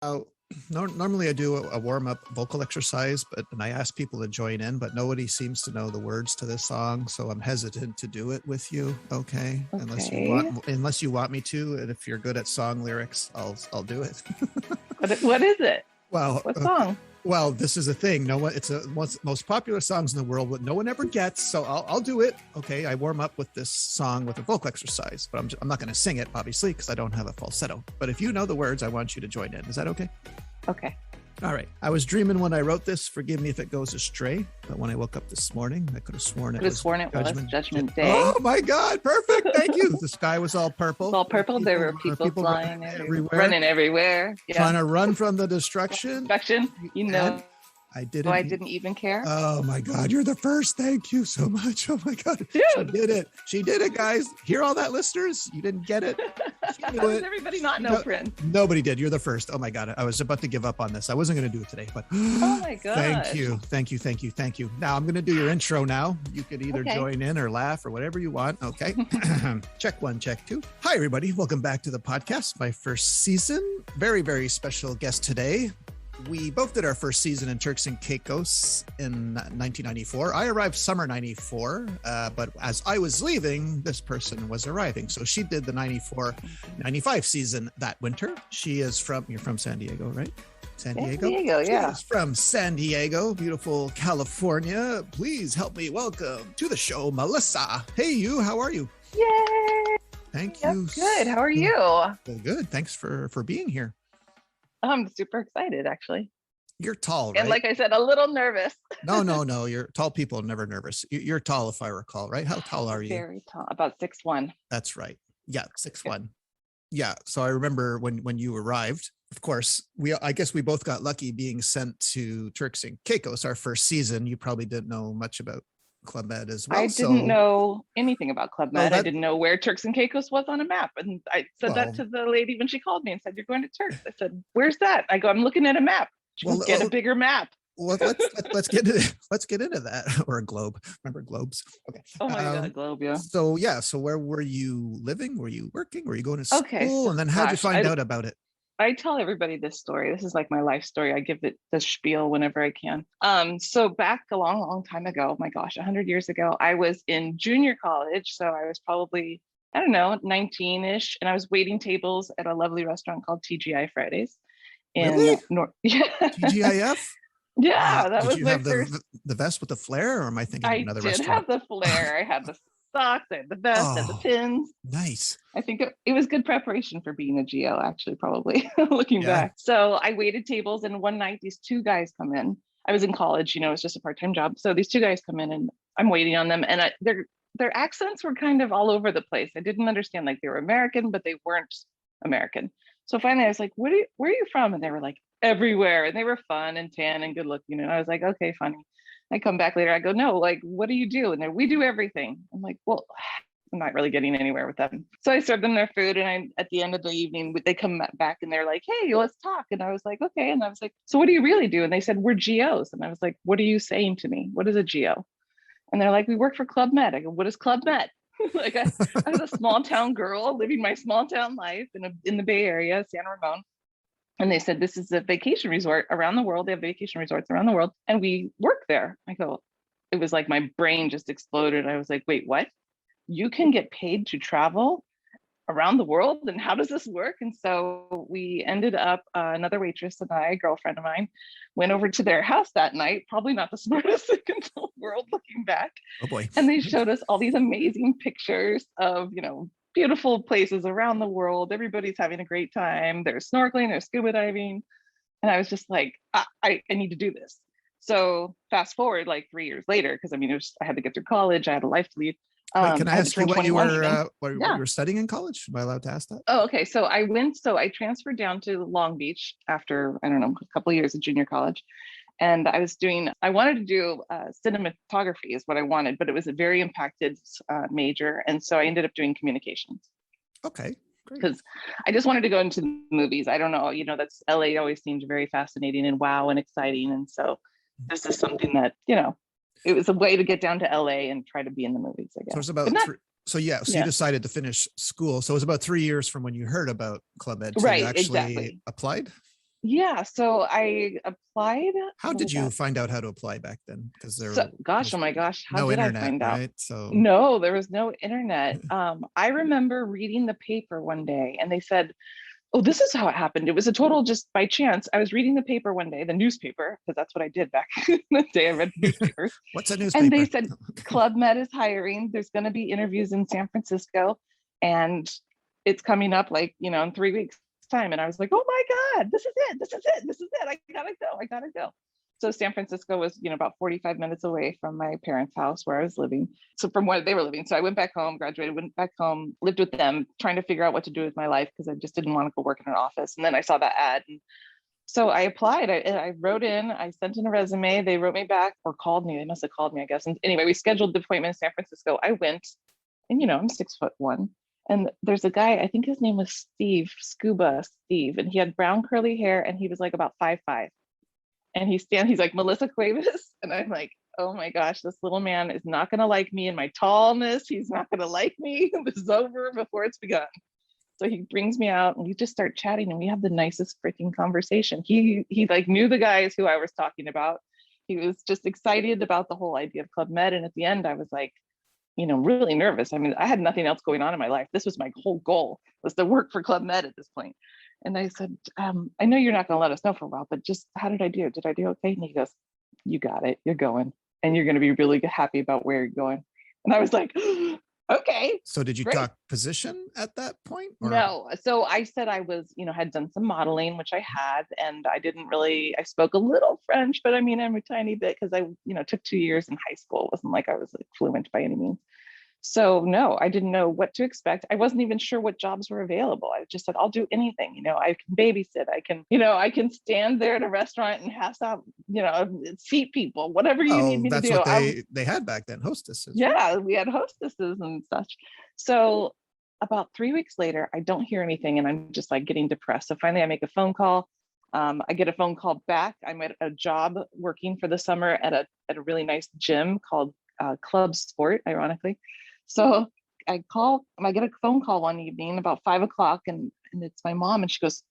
Uh, Normally I do a warm-up vocal exercise, and I ask people to join in, but nobody seems to know the words to this song, so I'm hesitant to do it with you. Okay. Unless you want me to, and if you're good at song lyrics, I'll do it. What is it? Well, what song? Well, this is a thing. It's most popular songs in the world, but no one ever gets. So I'll do it. Okay, I warm up with this song with a vocal exercise, but I'm not going to sing it, obviously, because I don't have a falsetto. But if you know the words, I want you to join in. Is that okay? Okay. All right. I was dreaming when I wrote this. Forgive me if it goes astray. But when I woke up this morning, I could have sworn it was Judgment Day. Oh my God. Perfect. Thank you. The sky was all purple. It's all purple. There were people flying everywhere. Running everywhere. Yeah. Trying to run from the destruction. You know. I didn't. I didn't even care. Oh my God, you're the first. Thank you so much. Oh my God, dude. She did it, guys. Hear all that, listeners? You didn't get it. Does everybody not know, Prin? Nobody did. You're the first. Oh my God, I was about to give up on this. I wasn't going to do it today, but oh my God. Thank you. Now I'm going to do your intro. Now you could either join in or laugh or whatever you want. Okay. Check 1, check 2. Hi everybody, welcome back to the podcast. My first season. Very, very special guest today. We both did our first season in Turks and Caicos in 1994. I arrived summer 94, but as I was leaving, this person was arriving. So she did the 94-95 season that winter. You're from San Diego, right? San Diego, yeah. She's from San Diego, beautiful California. Please help me welcome to the show, Melissa. Hey, how are you? Yay! Thank you. Good. How are you? Well, good. Thanks for being here. I'm super excited, actually. You're tall, right? And like I said, a little nervous. No. You're tall people are never nervous. You're tall, if I recall, right? How tall are you? Very tall, about 6'1". That's right. Yeah, 6'1". Yeah. So I remember when you arrived. Of course, I guess we both got lucky being sent to Turks and Caicos our first season. You probably didn't know much about Club Med as well. I didn't know anything about Club Med. I didn't know where Turks and Caicos was on a map. And I said that to the lady when she called me and said, "You're going to Turks." I said, "Where's that?" I go, "I'm looking at a map." She goes, "Get a bigger map." Well, let's get into that. Or a globe. Remember globes? Okay. Oh my God, globe, yeah. So where were you living? Were you working? Were you going to school? Okay, and then how'd you find out about it? I tell everybody this story. This is like my life story. I give it the spiel whenever I can. So back a long, long time ago, my gosh, 100 years ago, I was in junior college. So I was probably, 19-ish. And I was waiting tables at a lovely restaurant called TGI Fridays. Really? Yeah. TGIF? Yeah, that was my first. The vest with the flare, or am I thinking of another restaurant? I did have the flare. I had the socks, I had the vest, and the pins. Nice. I think it was good preparation for being a G.O, actually, probably looking back. So I waited tables, and one night these two guys come in. I was in college, it's just a part-time job. So these two guys come in, and I'm waiting on them, and their accents were kind of all over the place. I didn't understand, like they were American, but they weren't American. So finally, I was like, "Where are you from?" And they were like, "Everywhere." And they were fun and tan and good looking. And I was like, "Okay, funny." I come back later. I go, "No, like, what do you do?" And we do everything. I'm like, well, I'm not really getting anywhere with them. So I served them their food. And at the end of the evening, they come back and they're like, "Hey, let's talk." And I was like, "Okay." And I was like, "So what do you really do?" And they said, "We're GOs." And I was like, "What are you saying to me? What is a GO?" And they're like, "We work for Club Med." I go, "What is Club Med?" Like I was a small town girl living my small town life in the Bay Area, San Ramon. And they said, "This is a vacation resort around the world. They have vacation resorts around the world. And we work there." I go, it was like my brain just exploded. I was like, "Wait, what? You can get paid to travel around the world? And how does this work?" And so we ended up, another waitress and I, a girlfriend of mine, went over to their house that night. Probably not the smartest thing in the world looking back. Oh boy. And they showed us all these amazing pictures of, beautiful places around the world. Everybody's having a great time. There's snorkeling, there's scuba diving. And I was just like, I need to do this. So fast forward like 3 years later, because I had to get through college. I had a life to lead. Wait, can I ask you what you were studying in college? Am I allowed to ask that? Oh, okay. So I transferred down to Long Beach after, a couple of years of junior college. And I wanted to do cinematography is what I wanted, but it was a very impacted major. And so I ended up doing communications. Okay. Because I just wanted to go into the movies. I don't know, that's LA always seemed very fascinating and wow and exciting. And so this is something that, it was a way to get down to LA and try to be in the movies, I guess. So it was about you decided to finish school. So it was about 3 years from when you heard about Club Med to you actually applied? Yeah, so I applied. How did you find out how to apply back then? Because oh my gosh, how no did I internet, find out? right? So No, there was no internet. I remember reading the paper one day and they said, oh, this is how it happened. It was a total just by chance. I was reading the paper one day, the newspaper, because that's what I did back in the day. I read newspapers. What's a newspaper? And they said, Club Med is hiring. There's going to be interviews in San Francisco. And it's coming up like, in 3 weeks time. And I was like, oh my God, this is it. This is it. This is it. I gotta go. I gotta go. So San Francisco was, about 45 minutes away from my parents' house where I was living. So from where they were living. So I went back home, graduated, went back home, lived with them, trying to figure out what to do with my life because I just didn't want to go work in an office. And then I saw that ad. And so I applied. I wrote in, I sent in a resume. They wrote me back or called me. They must have called me, I guess. And anyway, we scheduled the appointment in San Francisco. I went and, I'm 6'1". And there's a guy, I think his name was Scuba Steve, and he had brown curly hair and he was like about 5'5". And he's like, Melissa Cuevas. And I'm like, oh my gosh, this little man is not going to like me in my tallness. He's not going to like me. This is over before it's begun. So he brings me out and we just start chatting and we have the nicest freaking conversation. He like knew the guys who I was talking about. He was just excited about the whole idea of Club Med. And at the end, I was like, really nervous. I mean, I had nothing else going on in my life. This was my whole goal, was to work for Club Med at this point. And I said, I know you're not going to let us know for a while, but just how did I do? Did I do okay? And he goes, you got it. You're going. And you're going to be really happy about where you're going. And I was like, okay. So did you talk position at that point? Or? No. So I said I was, had done some modeling, which I had, and I spoke a little French, but I mean, I'm a tiny bit because I, took 2 years in high school. It wasn't like I was like fluent by any means. So no, I didn't know what to expect. I wasn't even sure what jobs were available. I just said, I'll do anything. I can babysit. I can stand there at a restaurant and pass out, seat people, whatever you need me to do. That's what they had back then, hostesses. Yeah, we had hostesses and such. So about 3 weeks later, I don't hear anything and I'm just like getting depressed. So finally I make a phone call. I get a phone call back. I'm at a job working for the summer at a really nice gym called Club Sport, ironically. So I get a phone call one evening about 5 o'clock and it's my mom and she goes,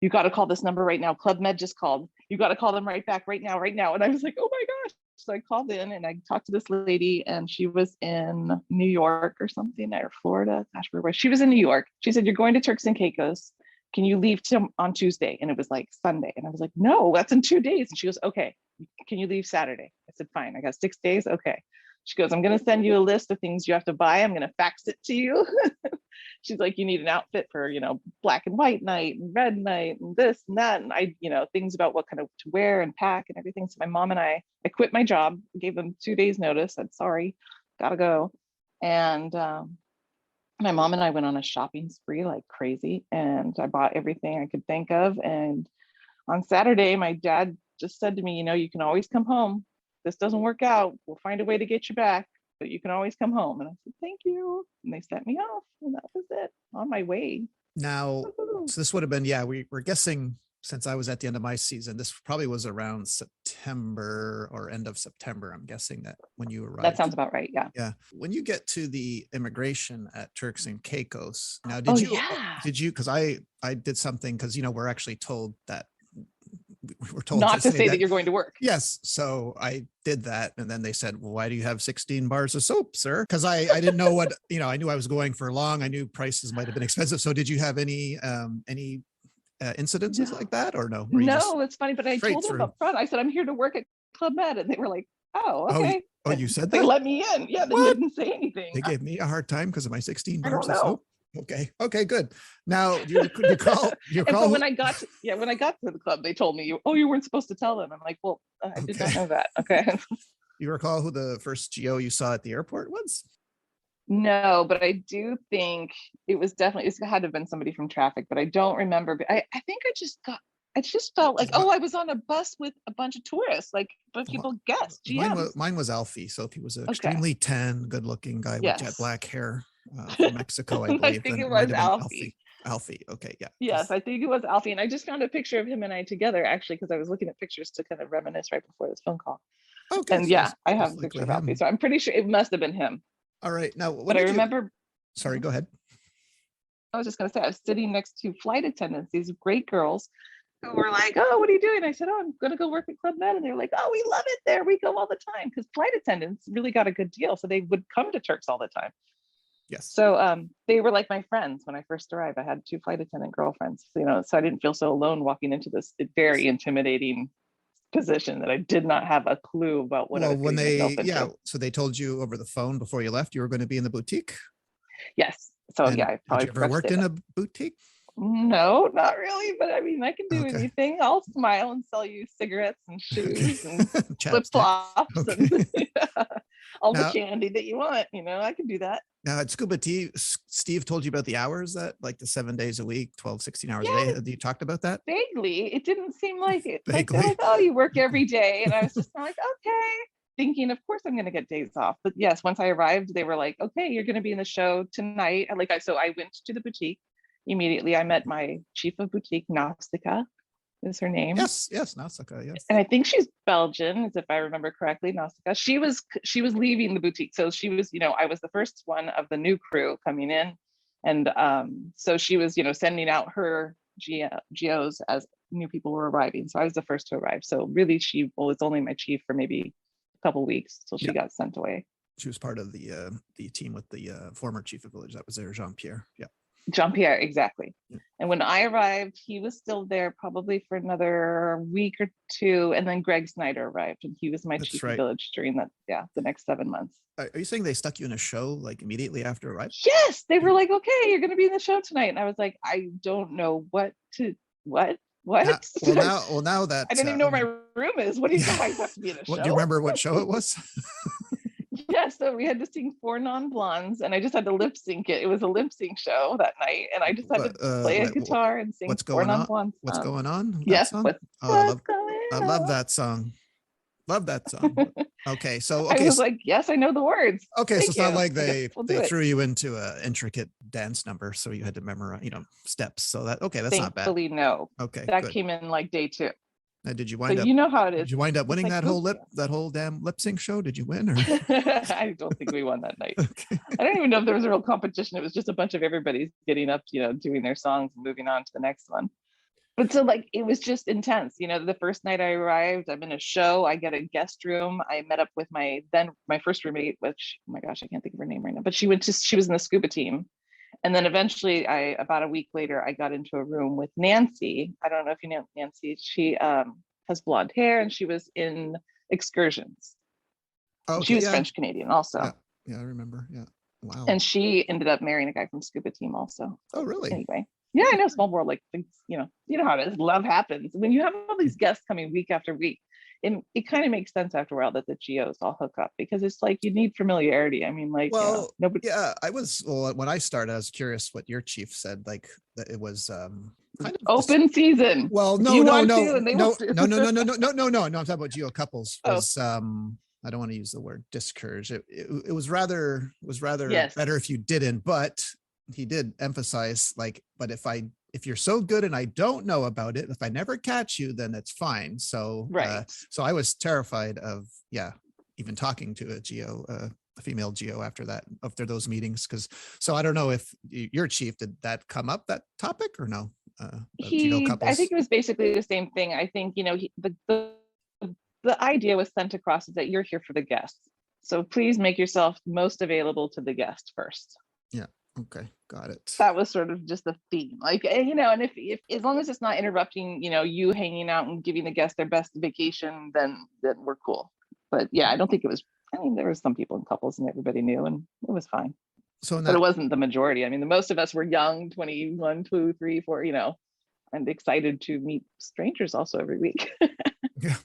you got to call this number right now. Club Med just called. You got to call them right back right now. And I was like, oh my gosh. So I called in and I talked to this lady and she was in New York or something, or Florida. Gosh, where was she? Was in New York. She said, you're going to Turks and Caicos. Can you leave on Tuesday? And it was like Sunday. And I was like, no, that's in 2 days. And she goes, okay, can you leave Saturday? I said, fine. I got 6 days. Okay. She goes, I'm going to send you a list of things you have to buy. I'm going to fax it to you. She's like, you need an outfit for, black and white night and red night and this and that. And I, things about what kind of to wear and pack and everything. So my mom and I quit my job, gave them 2 days notice. Said, sorry, gotta go. And my mom and I went on a shopping spree like crazy. And I bought everything I could think of. And on Saturday, my dad just said to me, you can always come home. This doesn't work out, we'll find a way to get you back, but you can always come home. And I said, thank you. And they sent me off and that was it, on my way. Now, so this would have been, we're guessing, since I was at the end of my season, this probably was around September or end of September. I'm guessing that when you arrived. That sounds about right. Yeah. Yeah. When you get to the immigration at Turks and Caicos, now, did you, because I did something, because, we're actually told that we were told not to say that you're going to work. Yes. So I did that. And then they said, well, why do you have 16 bars of soap, sir? Because I didn't know what, I knew I was going for long. I knew prices might've been expensive. So did you have any incidences like that or no? No, it's funny, but I told them up front, I said, I'm here to work at Club Med. And they were like, oh, okay. Oh, you said that? They let me in. Yeah, they didn't say anything. They gave me a hard time because of my 16 bars of soap. Okay, good. Now you call. But when I got to the club, they told me, you weren't supposed to tell them. I'm like, well, I did not know that. Okay. You recall who the first GO you saw at the airport was? No, but I do think it had to have been somebody from traffic, but I don't remember. But I think I just felt like, I was on a bus with a bunch of tourists, like, but people guessed. Mine was Alfie. So if he was an extremely tan, good-looking guy with jet black hair. From Mexico, I believe. I think it was Alfie. Alfie. Okay, yeah. Yes, I think it was Alfie. And I just found a picture of him and I together, actually, because I was looking at pictures to kind of reminisce right before this phone call. Okay. And so I have a picture of Alfie. So I'm pretty sure it must have been him. All right. Now, but I remember. Sorry, go ahead. I was just going to say, I was sitting next to flight attendants, these great girls. who were like, oh, what are you doing? I said, oh, I'm going to go work at Club Med. And they're like, oh, we love it there. We go all the time, because flight attendants really got a good deal. So they would come to Turks all the time. Yes. So they were like my friends when I first arrived. I had 2 flight attendant girlfriends, so I didn't feel so alone walking into this very intimidating position that I did not have a clue about what I was getting myself into. So they told you over the phone before you left you were going to be in the boutique? Yes. So and I probably had you ever worked in a boutique? No, not really, but I mean, I can do anything. I'll smile and sell you cigarettes and shoes and flip-flops and all the candy that you want. I can do that. Now at Scuba Tea, Steve told you about the hours, that like the 7 days a week, 12, 16 hours a day. Have you talked about that? Vaguely. It didn't seem like it. Like, they're like, oh, you work every day. And I was just like, okay, thinking, of course I'm going to get days off. But yes, once I arrived, they were like, okay, you're going to be in the show tonight. So I went to the boutique. Immediately, I met my chief of boutique, Nausicaa, is her name. Yes, Nausicaa, yes. And I think she's Belgian, as if I remember correctly, Nausicaa. She was leaving the boutique. So she was, I was the first one of the new crew coming in. And so she was, sending out her GOs as new people were arriving. So I was the first to arrive. So really, she was only my chief for maybe a couple of weeks till she got sent away. She was part of the team with the former chief of village that was there, Jean-Pierre. Yeah. Jean-Pierre, exactly. Yeah. And when I arrived, he was still there probably for another week or 2. And then Greg Snyder arrived, and he was my chief of village during the next 7 months. Are you saying they stuck you in a show like immediately after arriving? Yes, they were like, okay, you're going to be in the show tonight. And I was like, I don't know what? Now that I don't even know where my room is. What do you think I have to be in a show? Do you remember what show it was? Yeah, so we had to sing 4 Non-Blondes, and I just had to lip sync it. It was a lip sync show that night, and I just had to play a guitar and sing 4 Non-Blondes. What's going on? Yes. I love that song. Love that song. Okay, so I was like, yes, I know the words. Okay, so it's not like they threw you into an intricate dance number, so you had to memorize, steps. So that's not bad. Thankfully, no. Okay, that came in like day 2. Now, did you wind up? You know how it is. Did you wind up winning that whole damn lip sync show? Did you win? Or? I don't think we won that night. Okay. I don't even know if there was a real competition. It was just a bunch of everybody's getting up, doing their songs and moving on to the next one. But so it was just intense. The first night I arrived, I'm in a show. I get a guest room. I met up with my first roommate, which, oh my gosh, I can't think of her name right now. But she was in the scuba team. And then eventually, about a week later, I got into a room with Nancy. I don't know if you know Nancy. She has blonde hair, and she was in Excursions. Oh, she was French Canadian also. Yeah, I remember. Yeah, wow. And she ended up marrying a guy from Scuba Team also. Oh, really? Anyway, yeah, I know, small world. Like things, you know how it is. Love happens when you have all these guests coming week after week. It kind of makes sense after a while that the GOs all hook up, because it's like you need familiarity. I mean, like, nobody. Yeah, when I started, I was curious what your chief said. Like that it was kind of open season. Well, no. I'm talking about GO couples. Was I don't want to use the word discourage. It was rather better if you didn't. But he did emphasize but if you're so good and I don't know about it, if I never catch you, then it's fine. So, so I was terrified of, even talking to a GO, a female GO after those meetings. So I don't know if your chief, did that come up, that topic, or no? I think it was basically the same thing. I think, the idea was sent across is that you're here for the guests. So please make yourself most available to the guest first. Yeah. Okay, got it. That was sort of just the theme, and if as long as it's not interrupting, you hanging out and giving the guests their best vacation, then we're cool. But yeah, I don't think it was. I mean, there were some people in couples, and everybody knew, and it was fine. But it wasn't the majority. I mean, the most of us were young, 21, 2, 3, 4, and excited to meet strangers also every week. Yeah.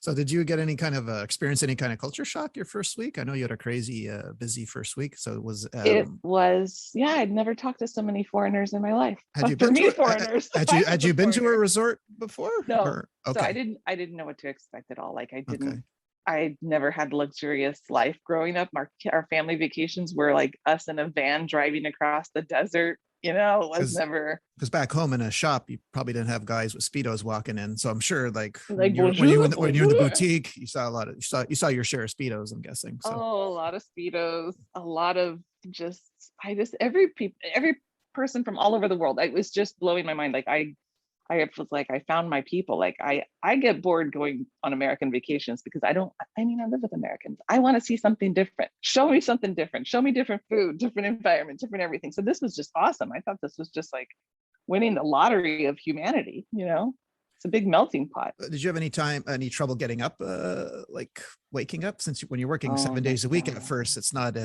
So did you get any kind of experience any kind of culture shock your first week? I know you had a crazy busy first week. So it was I'd never talked to so many foreigners in my life. Had you been to a resort before? No. Okay. So I didn't know what to expect at all. I never had luxurious life growing up. Our family vacations were like us in a van driving across the desert. It was never, because back home in a shop you probably didn't have guys with Speedos walking in, so I'm sure when you're in the boutique you saw you saw your share of Speedos, I'm guessing. So. Oh, a lot of Speedos, a lot of every person from all over the world. It was just blowing my mind. I I was like, I found my people. Like I get bored going on American vacations because I live with Americans. I want to see something different. Show me something different. Show me different food, different environment, different everything. So this was just awesome. I thought this was just like winning the lottery of humanity, It's a big melting pot. Did you have any trouble getting up, like waking up, since when you're working 7 days a week at first, it's not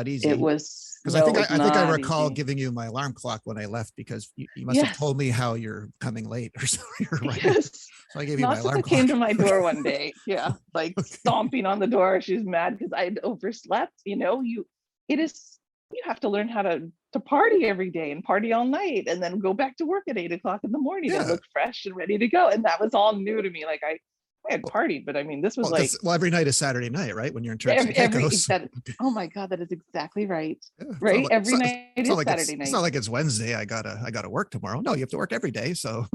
easy. It was, because I think I recall giving you my alarm clock when I left, because you must have told me how you're coming late or something. Right? Yes. So I gave you my alarm clock. Came to my door one day. Yeah. Like stomping on the door. She's mad because I had overslept. You have to learn how to party every day and party all night and then go back to work at 8 o'clock in the morning and look fresh and ready to go. And that was all new to me. Like I had partied, but I mean, this was every night is Saturday night, right? When you're in Turks and Caicos. Oh my God, that is exactly right. Yeah, right. Every night is Saturday night. It's not like it's Wednesday. I gotta work tomorrow. No, you have to work every day. So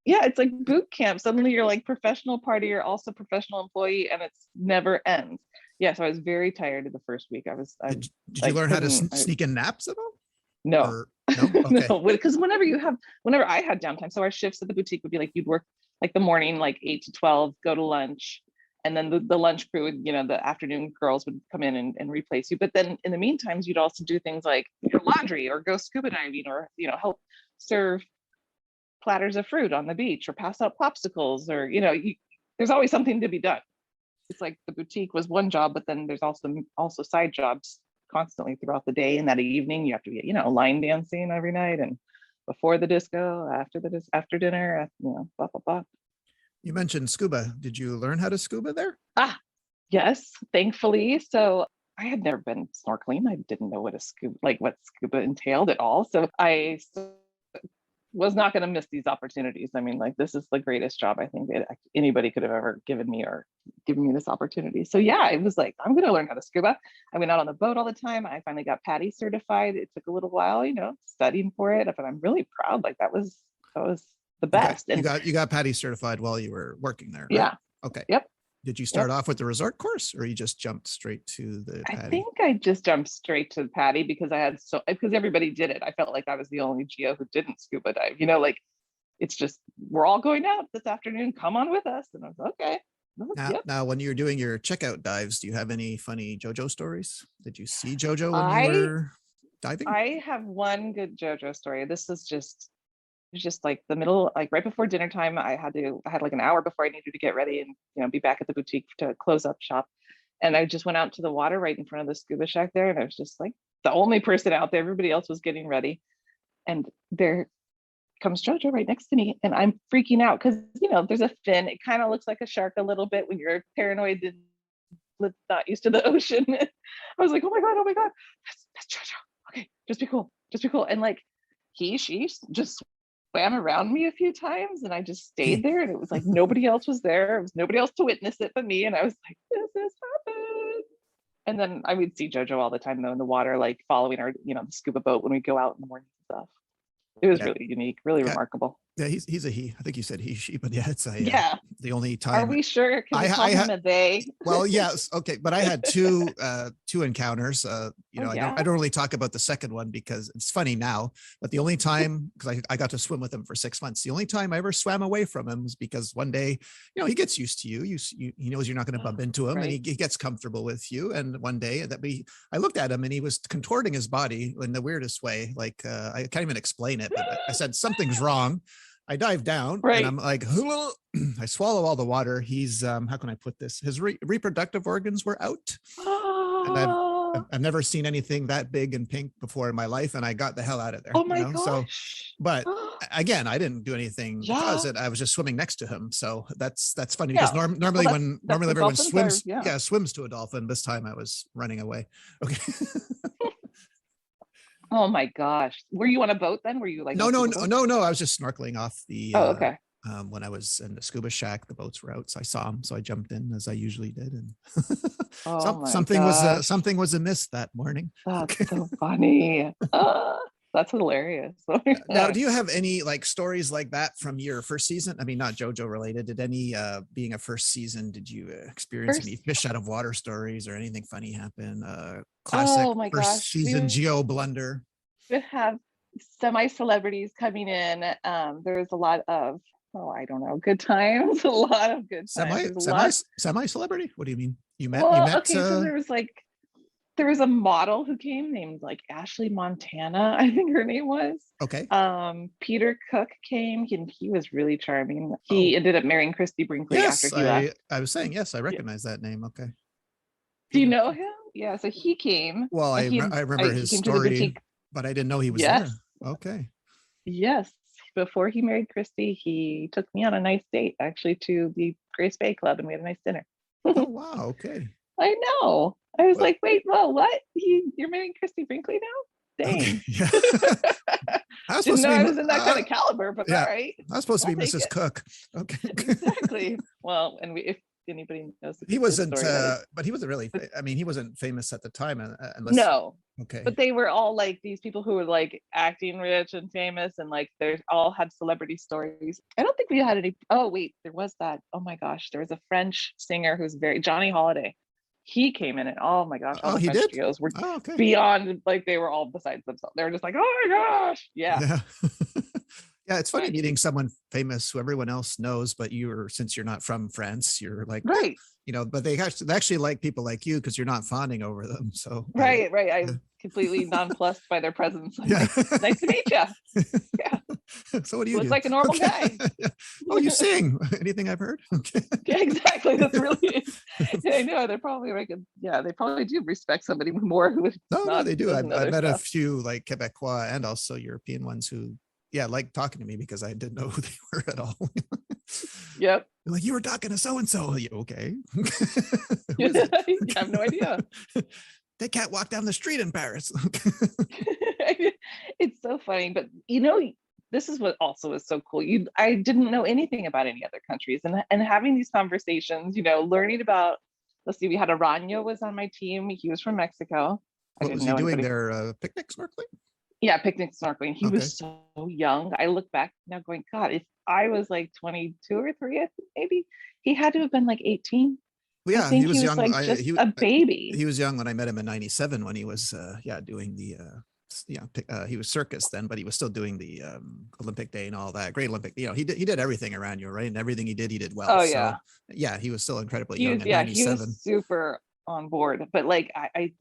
yeah, it's like boot camp. Suddenly you're like professional partier, also professional employee, and it's never ends. Yeah, so I was very tired of the first week. Did you learn how to sneak in naps at all? No. Okay. No, because whenever I had downtime, so our shifts at the boutique would be like, you'd work like the morning, like 8 to 12, go to lunch. And then the lunch crew would, the afternoon girls would come in and replace you. But then in the meantime, you'd also do things like your laundry or go scuba diving or, help serve platters of fruit on the beach or pass out popsicles or, there's always something to be done. It's like the boutique was one job, but then there's also side jobs constantly throughout the day. And that evening you have to be, line dancing every night and before the disco, after dinner, blah, blah, blah. You mentioned scuba. Did you learn how to scuba there? Yes, thankfully. So I had never been snorkeling. I didn't know what scuba entailed at all. So I was not going to miss these opportunities. I mean, like, this is the greatest job I think that anybody could have ever given me this opportunity. So yeah, it was like, I'm going to learn how to scuba. I went out on the boat all the time. I finally got Padi certified. It took a little while, studying for it, but I'm really proud. Like that was the best. You got Padi certified while you were working there, right? Yeah. Okay. Yep. Did you start off with the resort course, or you just jumped straight to the Padi? I think I just jumped straight to the Padi because because everybody did it. I felt like I was the only GO who didn't scuba dive. Like it's just, we're all going out this afternoon. Come on with us. And I was okay. Now, when you're doing your checkout dives, do you have any funny JoJo stories? Did you see JoJo when you were diving? I have one good JoJo story. This is just like the middle, like right before dinner time. I had like an hour before I needed to get ready and be back at the boutique to close up shop. And I just went out to the water right in front of the scuba shack there. And I was just like the only person out there. Everybody else was getting ready. And there comes JoJo right next to me. And I'm freaking out because, there's a fin. It kind of looks like a shark a little bit when you're paranoid and not used to the ocean. I was like, oh my God, that's JoJo. Okay, just be cool. And like she just swam around me a few times and I just stayed there, and it was like nobody else was there. There was nobody else to witness it but me, and I was like, this has happened. And then I would see JoJo all the time though in the water, like following our the scuba boat when we go out in the morning and stuff. It was really unique, really remarkable. Yeah, he's a he. I think you said he, she, but yeah, it's the only time. Are we sure? Can we call him a they? Well, yes, okay, but I had two encounters. I don't really talk about the second one because it's funny now. But the only time, because I got to swim with him for 6 months, the only time I ever swam away from him was because one day, he gets used to you. He knows you're not going to bump into him, and he gets comfortable with you. And one day I looked at him, and he was contorting his body in the weirdest way. Like I can't even explain it, but I said something's wrong. I dive down and I'm like, I swallow all the water. He's, how can I put this? His reproductive organs were out. And I've never seen anything that big and pink before in my life. And I got the hell out of there. Oh my gosh. So, but again, I didn't do anything to cause it. I was just swimming next to him. So that's funny because normally everyone swims, swims to a dolphin. This time I was running away. Okay. Oh my gosh. Were you on a boat then? Were you like, no. I was just snorkeling off the, okay. When I was in the scuba shack, the boats were out. So I saw them. So I jumped in as I usually did. And something was amiss that morning. That's so funny. That's hilarious. Now, do you have any stories like that from your first season? I mean, not JoJo related. Did any, being a first season, did you experience any fish out of water stories or anything funny happen? Classic season G.O. blunder. semi-celebrities coming in. There's a lot of, I don't know, good times. A lot of good times. Semi-celebrity? What do you mean? You met okay, so there was a model who came named like Ashley Montana, I think her name was. Okay. Peter Cook came, and he was really charming. He ended up marrying Christy Brinkley after he left. I was saying, yes, I recognize that name. Okay. Do you know him? Yeah, so he came. Well, I remember his story, but I didn't know he was there. Okay. Yes. Before he married Christy, he took me on a nice date actually to the Grace Bay Club, and we had a nice dinner. Oh, wow. Okay. I know. I was like, wait, whoa, what? You're marrying Christy Brinkley now? Dang. Okay. Yeah. Didn't know I was in that kind of caliber, but all right. I was supposed to be Mrs. Cook. Okay. Exactly. Well, and if anybody knows, he wasn't, but he wasn't really, he wasn't famous at the time. Unless, no. Okay. But they were all like these people who were like acting rich and famous, and like they all had celebrity stories. I don't think we had any. Oh, wait, there was that. Oh my gosh. There was a French singer who's Johnny Holiday. He came in and oh my gosh, all the French G.Os were beyond, like they were all besides themselves. They were just like, oh my gosh. Yeah. Yeah, it's funny meeting someone famous who everyone else knows, but since you're not from France, you're like, right. But they actually like people like you because you're not fawning over them. So right. I'm completely nonplussed by their presence. Yeah. Like, nice to meet you. Yeah. So what do you do? Like a normal guy. Yeah. Oh, you sing? Anything I've heard? Okay. Yeah, exactly. That's really. I know they're probably like, they probably do respect somebody more who. No, they do. I've met a few like Quebecois and also European ones who. Yeah, like talking to me because I didn't know who they were at all. Yep. They're like, you were talking to so-and-so. Okay. You have no idea. They can't walk down the street in Paris. It's so funny, but this is what also is so cool. I didn't know anything about any other countries, and having these conversations, learning about, let's see, we had Arano was on my team. He was from Mexico. What was he doing there? Picnic snorkeling? Yeah, picnic snorkeling. He was so young. I look back now going, God, if I was like 22 or 3, I think maybe he had to have been like 18. Well, yeah, he was young. Like just a baby. He was young when I met him in '97 when he was doing the he was circus then, but he was still doing the Olympic Day and all that. Great Olympic. He did everything around you, right? And everything he did well. Oh yeah. So, yeah, he was still incredibly young at 97. He was super on board, but like I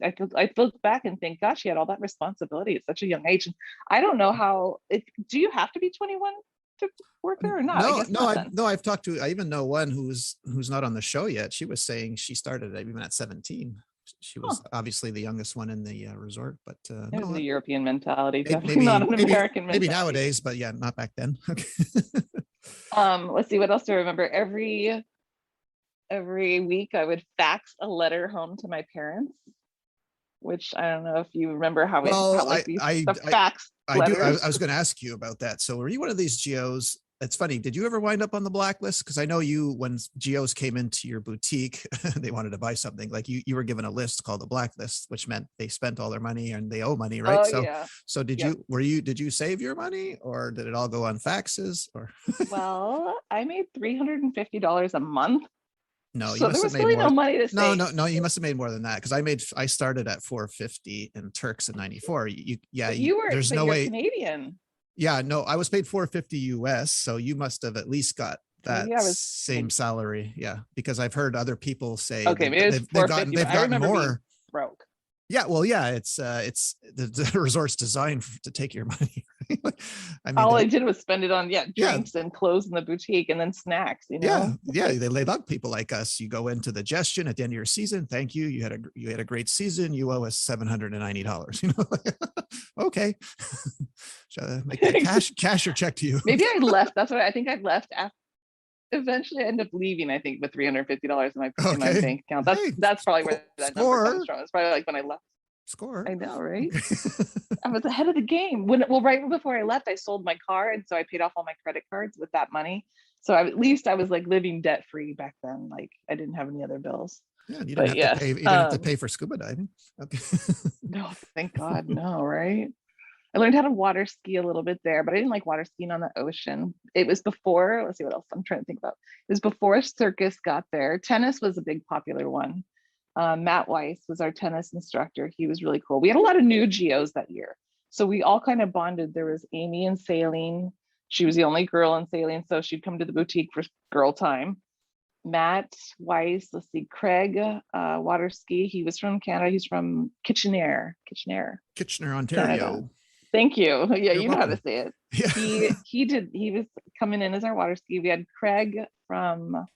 look back and think, gosh, he had all that responsibility at such a young age. And I don't know how. Do you have to be 21 to work there or not? No. I've talked to. I even know one who's not on the show yet. She was saying she started even at 17. She was obviously the youngest one in the resort, but it was a European mentality, definitely not an American mentality. Maybe nowadays, but yeah, not back then. Okay. Let's see, what else do I remember? Every week I would fax a letter home to my parents, which I don't know if you remember how fax letters. I do. I was going to ask you about that. So were you one of these GOs? It's funny. Did you ever wind up on the blacklist? Because I know when GOs came into your boutique, they wanted to buy something. Like you were given a list called the blacklist, which meant they spent all their money and they owe money, right? So did you save your money, or did it all go on faxes? Or well, I made $350 a month. No, so there was really no money to save. No, you must have made more than that, because I started at $450 in Turks in '94. There's no way. Canadian. Yeah, no, I was paid $450 US, so you must have at least got that same salary. Yeah, because I've heard other people say they've gotten more. Broke. Yeah, well, yeah, it's the resort's designed to take your money. Right? All I did was spend it on drinks and clothes in the boutique, and then snacks. Yeah, they love people like us. You go into the gestion at the end of your season. Thank you. You had a great season. You owe us $790. Okay. Shall I make that cash or check to you? Maybe I left. That's what I think. I left after. Eventually, I ended up leaving, I think, with $350 in my bank account. That's probably where that number comes from. It's probably like when I left. Score. I know, right? I was ahead of the game. Right before I left, I sold my car, and so I paid off all my credit cards with that money. So at least I was like living debt free back then. Like I didn't have any other bills. Yeah, you didn't have to pay for scuba diving. Okay. No, thank God, no, right? I learned how to water ski a little bit there, but I didn't like water skiing on the ocean. It was before, let's see what else I'm trying to think about. It was before circus got there. Tennis was a big popular one. Matt Weiss was our tennis instructor. He was really cool. We had a lot of new GOs that year. So we all kind of bonded. There was Amy in sailing. She was the only girl in sailing, so she'd come to the boutique for girl time. Matt Weiss, let's see, Craig water ski. He was from Canada. He's from Kitchener, Ontario. Canada. Thank you. Yeah, You're you know welcome. how to say it. Yeah. He was coming in as our water ski. We had Craig from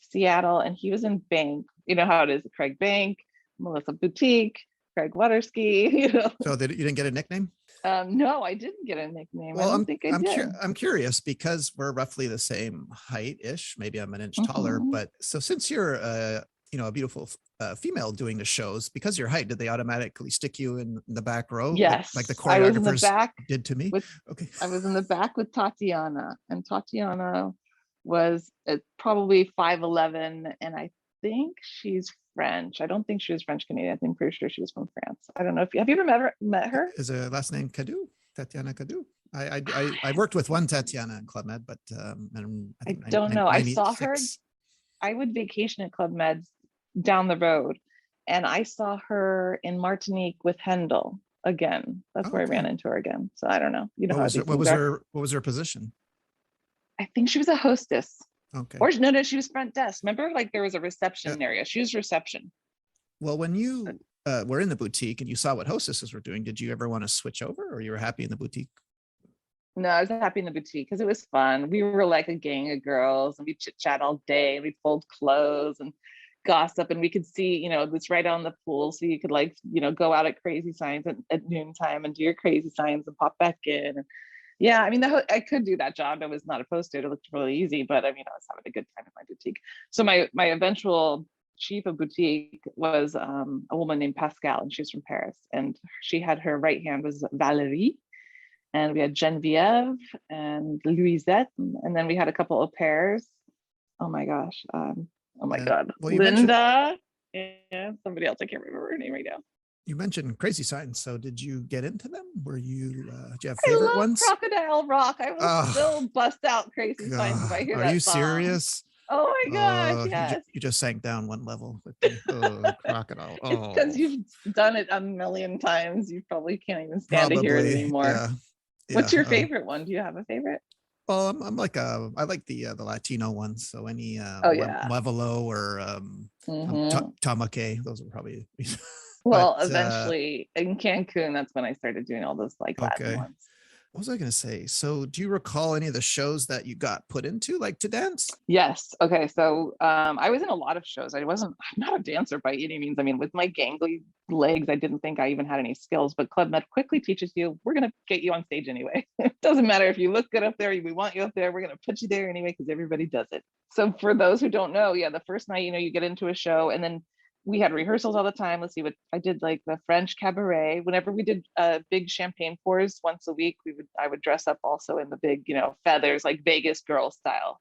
Seattle, and he was in Bank. You know how it is, Craig Bank, Melissa Boutique, Craig water ski. You know. So you didn't get a nickname? No, I didn't get a nickname. Well, I don't think I did. I'm curious because we're roughly the same height-ish. Maybe I'm an inch taller, but so since you're a beautiful female doing the shows, because your height, did they automatically stick you in the back row? Yes, like the choreographers did to me. Okay, I was in the back with Tatiana, and Tatiana was probably 5'11", and I think she's French. I don't think she was French Canadian. I'm pretty sure she was from France. I don't know if have you ever met her? Is her last name Cadu? Tatiana Cadu? I worked with one Tatiana in Club Med, but I don't know. I saw her. I would vacation at Club Med down the road, and I saw her in Martinique with Hendel again. That's where I ran into her again. So I don't know. You know, what was her position? I think she was a hostess. Okay. Or no, she was front desk. Remember, like there was a reception area. She was reception. Well, when you were in the boutique and you saw what hostesses were doing, did you ever want to switch over, or you were happy in the boutique? No, I was happy in the boutique because it was fun. We were like a gang of girls, and we chit chat all day. We'd fold clothes and gossip, and we could see, it's right on the pool, so you could go out at crazy signs at noontime and do your crazy signs and pop back in. And yeah, I mean, I could do that job. I was not opposed to it. It looked really easy, but I mean, I was having a good time in my boutique. So my eventual chief of boutique was a woman named Pascal, and she's from Paris. And she had her right hand was Valérie, and we had Geneviève and Louisette, and then we had a couple of pairs. Oh my gosh. Oh my God. Well, Linda and somebody else. I can't remember her name right now. You mentioned crazy signs. So did you get into them? Did you have favorite ones? Crocodile Rock. I will still bust out crazy signs if I hear that song. Are you serious? Oh my gosh, yes. You just sank down one level with the Crocodile. It's because you've done it a million times. You probably can't even stand to hear it anymore. Yeah. What's your favorite one? Do you have a favorite? Well, I like the Latino ones. So any Muevalo or Tamake, those are probably. Well, eventually in Cancun, that's when I started doing all those Latin ones. What was I going to say? So do you recall any of the shows that you got put into, like to dance? Yes. Okay. So I was in a lot of shows. I'm not a dancer by any means. I mean, with my gangly legs, I didn't think I even had any skills, but Club Med quickly teaches you, we're going to get you on stage anyway. It doesn't matter if you look good up there, we want you up there, we're going to put you there anyway, because everybody does it. So for those who don't know, the first night, you get into a show, and then we had rehearsals all the time. Let's see what I did, like the French cabaret. Whenever we did big champagne pours once a week, I would dress up also in the big, feathers, like Vegas girl style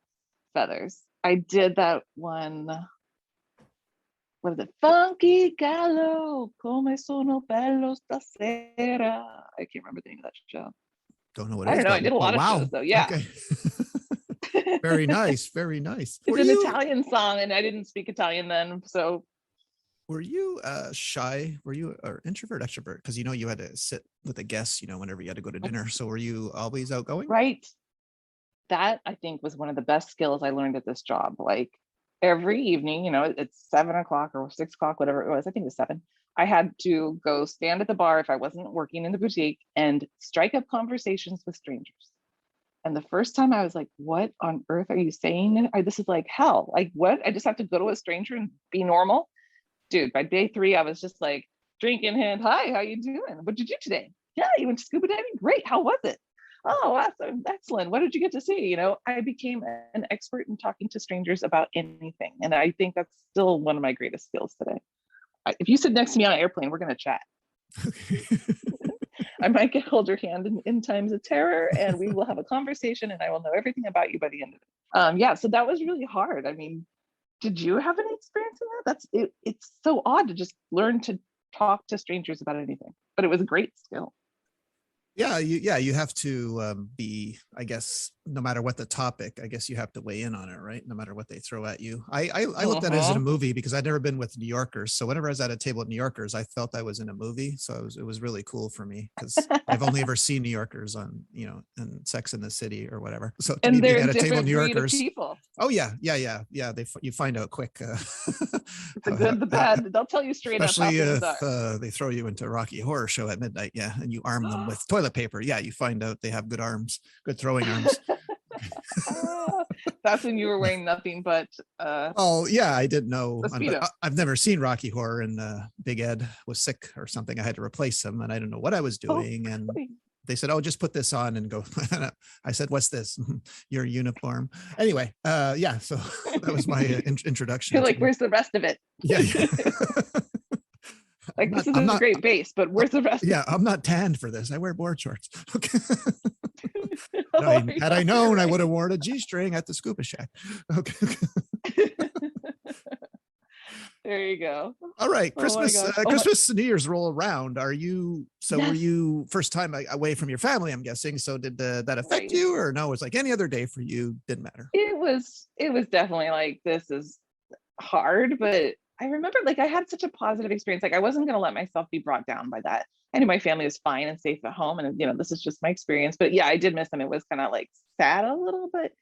feathers. I did that one. What is it? Funky gallo, come sono bello stasera. I can't remember the name of that show. Don't know what it is. I don't know. I did a lot of shows though. Yeah. Okay. Very nice. Very nice. It's an Italian song, and I didn't speak Italian then, so. Were you shy? Were you an introvert, extrovert? Because you had to sit with a guest, whenever you had to go to dinner. So were you always outgoing? Right. That I think was one of the best skills I learned at this job. Like every evening, it's 7:00 or 6:00, whatever it was. I think it was 7. I had to go stand at the bar if I wasn't working in the boutique and strike up conversations with strangers. And the first time I was like, what on earth are you saying? This is like hell. Like what? I just have to go to a stranger and be normal? Dude, by day 3, I was just like drinking hand. Hi, how you doing? What'd you do today? Yeah, you went to scuba diving? Great. How was it? Oh, awesome. Excellent. What did you get to see? I became an expert in talking to strangers about anything. And I think that's still one of my greatest skills today. If you sit next to me on an airplane, we're going to chat. Okay. I might hold your hand in times of terror, and we will have a conversation, and I will know everything about you by the end of it. So that was really hard. I mean, did you have any experience in that? It's so odd to just learn to talk to strangers about anything, but it was a great skill. Yeah, you have to be, I guess, no matter what the topic, I guess you have to weigh in on it, right? No matter what they throw at you. I looked at it as in a movie because I'd never been with New Yorkers. So whenever I was at a table with New Yorkers, I felt I was in a movie. So it was really cool for me because I've only ever seen New Yorkers on, you know, in Sex in the City or whatever. So to me, being at a table of New Yorkers, people. Oh yeah. You find out quick. The good, the bad. They'll tell you straight up. Especially if they throw you into Rocky Horror Show at midnight. Yeah, and you arm them with toilet paper. Yeah, you find out they have good arms, good throwing arms. That's when you were wearing nothing but oh yeah, I didn't know. I've never seen Rocky Horror, and Big Ed was sick or something. I had to replace him, and I didn't know what I was doing. And they said, "Oh, just put this on and go." I said, "What's this? Your uniform?" Anyway, yeah. So that was my introduction. You're like, "Where's the rest of it?" Yeah. Like, this is a great base, but where's the rest? Yeah, I'm not tanned for this. I wear board shorts. Okay. Had I known, I would have worn a G-string at the Scuba Shack. Okay. There you go. All right. Christmas and New Year's roll around. Were you first time away from your family, I'm guessing? So did that affect you, or no? It's like any other day for you, didn't matter? It was definitely like, this is hard, but I remember like I had such a positive experience. Like I wasn't going to let myself be brought down by that. I knew my family was fine and safe at home, and you know, this is just my experience. But yeah, I did miss them. It was kind of like sad a little bit.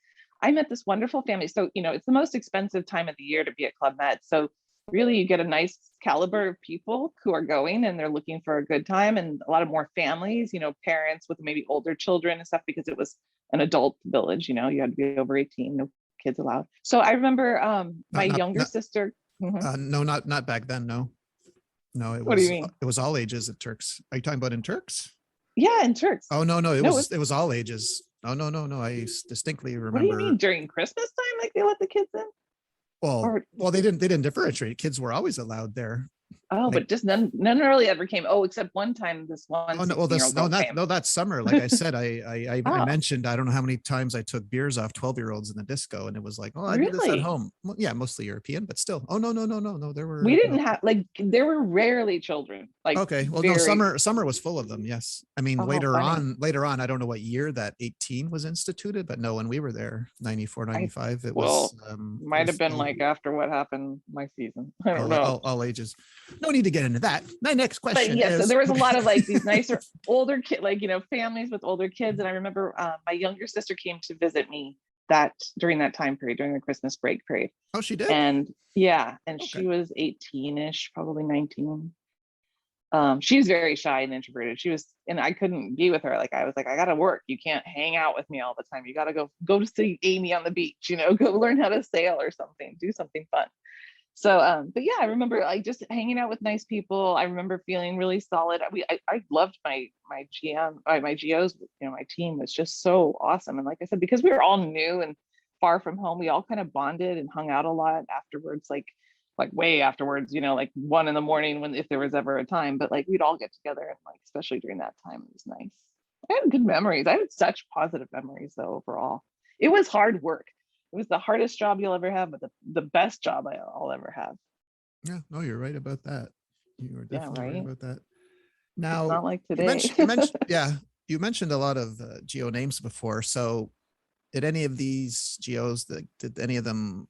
I met this wonderful family. So, you know, it's the most expensive time of the year to be at Club Med. So really you get a nice caliber of people who are going and they're looking for a good time, and a lot of more families, you know, parents with maybe older children and stuff, because it was an adult village, you know, you had to be over 18, no kids allowed. So I remember my younger sister. No, not back then. No, it was. What do you mean? It was all ages at Turks. Are you talking about in Turks? Yeah, in Turks. Oh no, it was all ages. Oh no. I distinctly remember. What do you mean, during Christmas time? Like they let the kids in? Well, they didn't differentiate. Kids were always allowed there. Oh, but just none really ever came. Oh, except one time, this one. Oh no, well, that's summer. Like I said, I mentioned, I don't know how many times I took beers off 12-year-olds in the disco, and it was like, oh, I do this at home. Well, yeah, mostly European, but still. Oh no, there were. We didn't have, like, there were rarely children. Like, okay, well, no, summer was full of them. Yes, I mean later on, I don't know what year that 18 was instituted, but no, when we were there, 94, 95, it was. Might have been like after what happened my season. I don't know. All ages. No need to get into that. My next question. But yeah, so there was a lot of like these nicer older kid, like, you know, families with older kids. And I remember my younger sister came to visit me during that time period, during the Christmas break period. Oh, she did? And yeah, and okay. She was 18-ish, probably 19. She's very shy and introverted. And I couldn't be with her. Like, I was like, I gotta work. You can't hang out with me all the time. You gotta go to see Amy on the beach, you know, go learn how to sail or something, do something fun. So, but yeah, I remember like just hanging out with nice people. I remember feeling really solid. I loved my GOs, you know, my team was just so awesome. And like I said, because we were all new and far from home, we all kind of bonded and hung out a lot afterwards, like way afterwards, you know, like 1 a.m. if there was ever a time, but like we'd all get together, and like, especially during that time, it was nice. I had good memories. I had such positive memories though, overall. It was hard work. It was the hardest job you'll ever have, but the best job I'll ever have. Yeah, no, you're right about that. You were definitely right about that. Now, it's not like today. You mentioned a lot of GO names before. So did any of these GOs, did any of them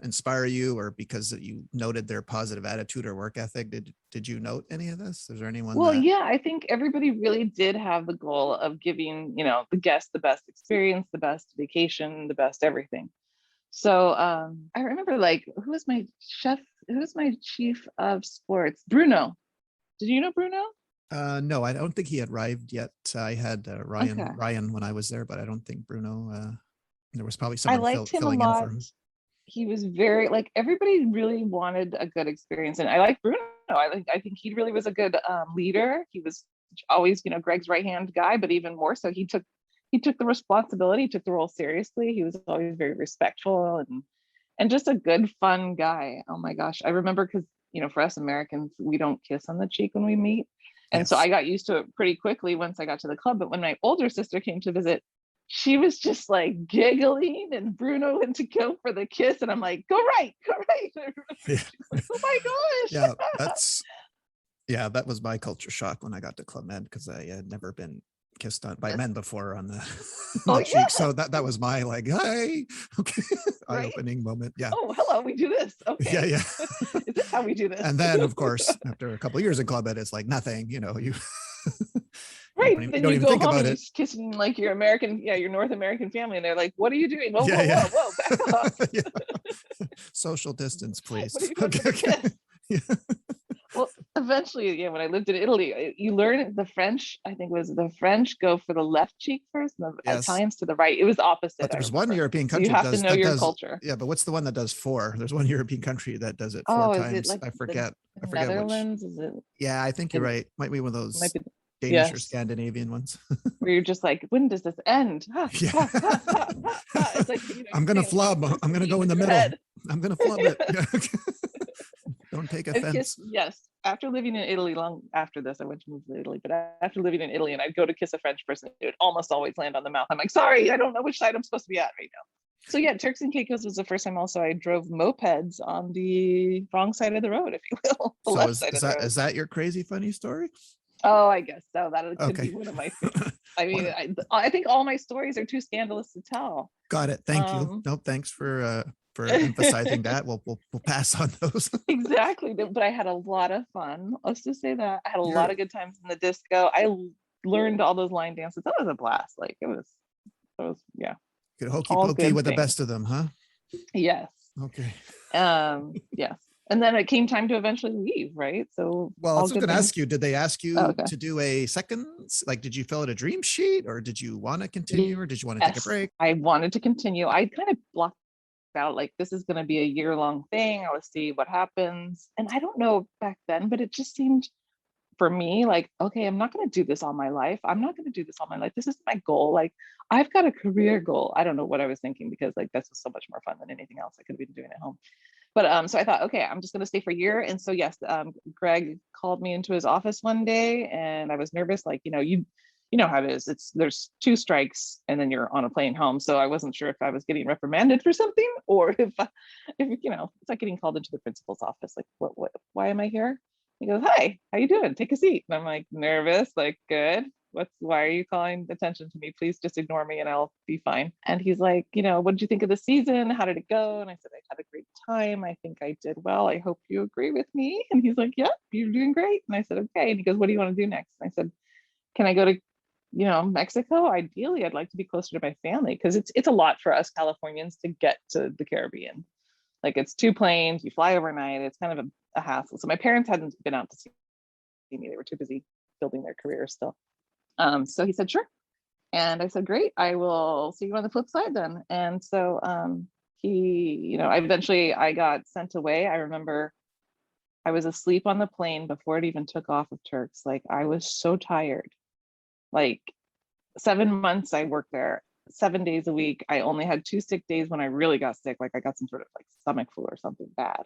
inspire you, or because you noted their positive attitude or work ethic? Did you note any of this? Is there anyone? Well, yeah, I think everybody really did have the goal of giving, you know, the guests the best experience, the best vacation, the best everything. So I remember, like, who's my chief of sports? Bruno. Did you know Bruno? No, I don't think he had arrived yet. I had Ryan when I was there, but I don't think Bruno. There was probably someone I liked him filling a lot. in for him. He was very, like, everybody really wanted a good experience, and I like Bruno. I think he really was a good leader. He was always, you know, Greg's right hand guy, but even more so, he took the responsibility, took the role seriously. He was always very respectful and just a good, fun guy. Oh my gosh, I remember, because, you know, for us Americans, we don't kiss on the cheek when we meet. And yes. So I got used to it pretty quickly once I got to the club. But when my older sister came to visit, she was just like giggling, and Bruno went to go for the kiss. And I'm like, go right. Yeah. Like, oh my gosh. Yeah, that was my culture shock when I got to Club Med, because I had never been kissed on by men before on the, Oh, the cheek. So that was my like, hi, okay, Right? eye-opening moment. Yeah. Oh, hello, we do this. Okay. Yeah, yeah. Is this how we do this? And then, of course, after a couple of years in Club Med, it's like nothing. You know, you Right. you Then don't you even go think home about and it. you're kissing like your American, your North American family, and they're like, "What are you doing? Whoa, Yeah, whoa, yeah. whoa, whoa, back off! Yeah. Social distance, please. What are you doing Okay, for the okay. kiss?" Yeah. Well, eventually, when I lived in Italy, you learn the French. I think it was the French go for the left cheek first, and the Yes. Italians to the right. It was But opposite. I there's one remember. European So you country have to know that your does, culture. yeah, but what's the one that does four? There's one European country that does it four Oh, is it times. like I the forget. I forget which. Netherlands? Is it? Yeah, I think you're It right. Might be one of might those be. Danish or Yes. Scandinavian ones. Where you're just like, when does this end? Ha, Yeah. ha, ha, ha, ha, ha. It's like, I'm you're gonna saying it with flub. a I'm gonna go beat in the your middle. head. I'm gonna flub it. Yeah. Don't take I've offense. kissed, yes. After living in Italy, long after this, I went to move to Italy, but after living in Italy and I'd go to kiss a French person, it would almost always land on the mouth. I'm like, sorry, I don't know which side I'm supposed to be at right now. So yeah, Turks and Caicos was the first time also I drove mopeds on the wrong side of the road, if you will, the So left side of the road. is that your crazy funny story? Oh, I guess so. That could Okay. be one of my favorites. I mean, I think all my stories are too scandalous to tell. Got it. Thank you. No, thanks for emphasizing that. We'll pass on those. Exactly. But I had a lot of fun. Let's just say that I had a lot of good times in the disco. I learned all those line dances. That was a blast. Like it was yeah. Good hokey All pokey good with the things. best of them, huh? Yes. Okay. Yes. And then it came time to eventually leave, right? So well, I was going to ask you, did they ask you to do a second, like, did you fill out a dream sheet or did you want to continue or did you want to take a break? I wanted to continue. I kind of blocked out like, this is going to be a year-long thing. I will see what happens. And I don't know back then, but it just seemed for me like, okay, I'm not going to do this all my life. I'm not going to do this all my life. This is my goal. Like I've got a career goal. I don't know what I was thinking because like this was so much more fun than anything else I could have been doing at home. But so I thought, okay, I'm just going to stay for a year. And so yes, Greg called me into his office one day, and I was nervous. Like, you know how it is. There's 2 strikes, and then you're on a plane home. So I wasn't sure if I was getting reprimanded for something, or if it's like getting called into the principal's office. Like, what? Why am I here? He goes, hi, how you doing? Take a seat. And I'm like, nervous. Like, good. Why are you calling attention to me? Please just ignore me and I'll be fine. And he's like, what did you think of the season? How did it go? And I said, I had a great time. I think I did well. I hope you agree with me. And he's like, yeah, you're doing great. And I said, okay. And he goes, what do you want to do next? And I said, can I go to, Mexico? Ideally, I'd like to be closer to my family because it's a lot for us Californians to get to the Caribbean. Like it's 2 planes, you fly overnight. It's kind of a hassle. So my parents hadn't been out to see me. They were too busy building their careers still. So he said, sure. And I said, great, I will see you on the flip side then. And so he, I got sent away. I remember I was asleep on the plane before it even took off of Turks. Like I was so tired. Like 7 months I worked there, 7 days a week. I only had 2 sick days when I really got sick. Like I got some sort of like stomach flu or something bad.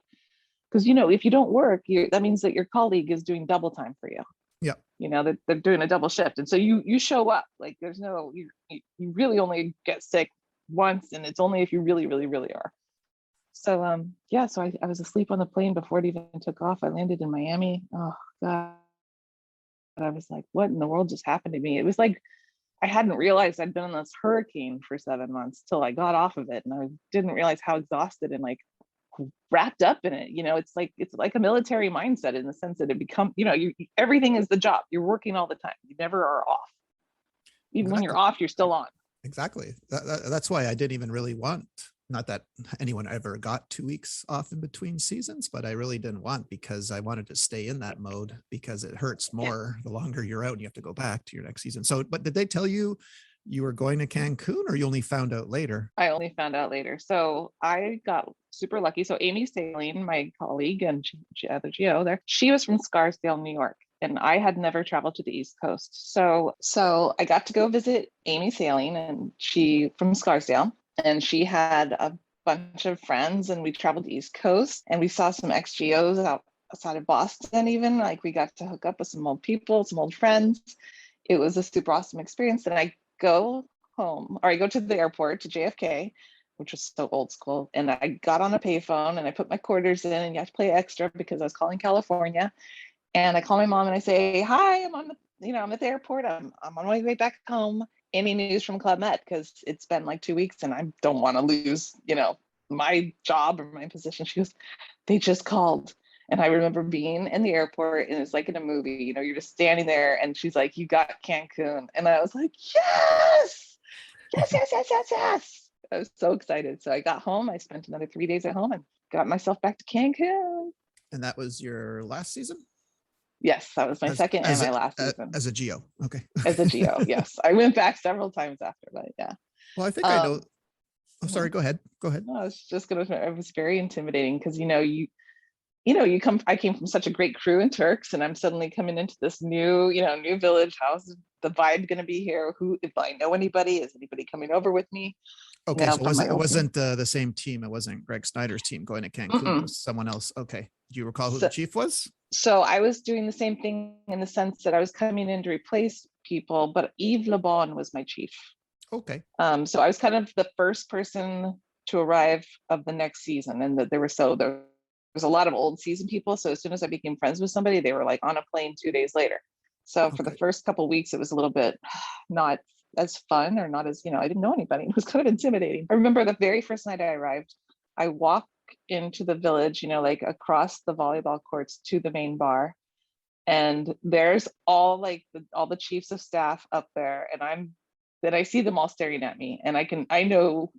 Because, if you don't work, that means that your colleague is doing double time for you. Yeah. That they're doing a double shift. And so you show up, like there's no, you really only get sick once, and it's only if you really, really, really are. So, so I was asleep on the plane before it even took off. I landed in Miami. Oh God. And I was like, what in the world just happened to me? It was like, I hadn't realized I'd been in this hurricane for 7 months till I got off of it. And I didn't realize how exhausted and like wrapped up in it. It's like a military mindset in the sense that it becomes, everything is the job. You're working all the time. You never are off. Even when you're off, you're still on. Exactly. That's why I didn't even really want, not that anyone ever got 2 weeks off in between seasons, but I really didn't want, because I wanted to stay in that mode because it hurts more the longer you're out and you have to go back to your next season. So, but did they tell you were going to Cancun, or you only found out later? I only found out later. So I got super lucky. So Amy Saline, my colleague and the G.O there, she was from Scarsdale, New York. And I had never traveled to the East Coast. So I got to go visit Amy Saline, and she from Scarsdale, and she had a bunch of friends, and we traveled the East Coast, and we saw some ex-GOs outside of Boston even. Like we got to hook up with some old people, some old friends. It was a super awesome experience. And I go to the airport to JFK, which was so old school. And I got on a payphone and I put my quarters in, and you have to play extra because I was calling California. And I call my mom and I say, hi, I'm on I'm at the airport. I'm on my way back home. Any news from Club Med? Because it's been like 2 weeks and I don't want to lose, my job or my position. She goes, they just called. And I remember being in the airport and it's like in a movie, you're just standing there and she's like, you got Cancun. And I was like, yes, yes, yes, yes, yes, yes. I was so excited. So I got home. I spent another 3 days at home and got myself back to Cancun. And that was your last season? Yes, that was my second and my last season. As a G.O. Okay. As a G.O, yes. I went back several times after, but yeah. Well, I think I know. Oh, sorry. Go ahead. No, I was just going to, it was very intimidating because, I came from such a great crew in Turks and I'm suddenly coming into this new village. How's the vibe going to be here? If I know anybody, is anybody coming over with me? Okay. So it wasn't the same team. It wasn't Greg Snyder's team going to Cancun. It was someone else. Okay. Do you recall who the chief was? So I was doing the same thing in the sense that I was coming in to replace people, but Yves Le Bon was my chief. Okay. So I was kind of the first person to arrive of the next season, and there was a lot of old season people. So as soon as I became friends with somebody, they were like on a plane 2 days later. So for the first couple of weeks, it was a little bit not as fun or not as, I didn't know anybody. It was kind of intimidating. I remember the very first night I arrived, I walked into the village, like across the volleyball courts to the main bar. And there's all the chiefs of staff up there. And I see them all staring at me. And I know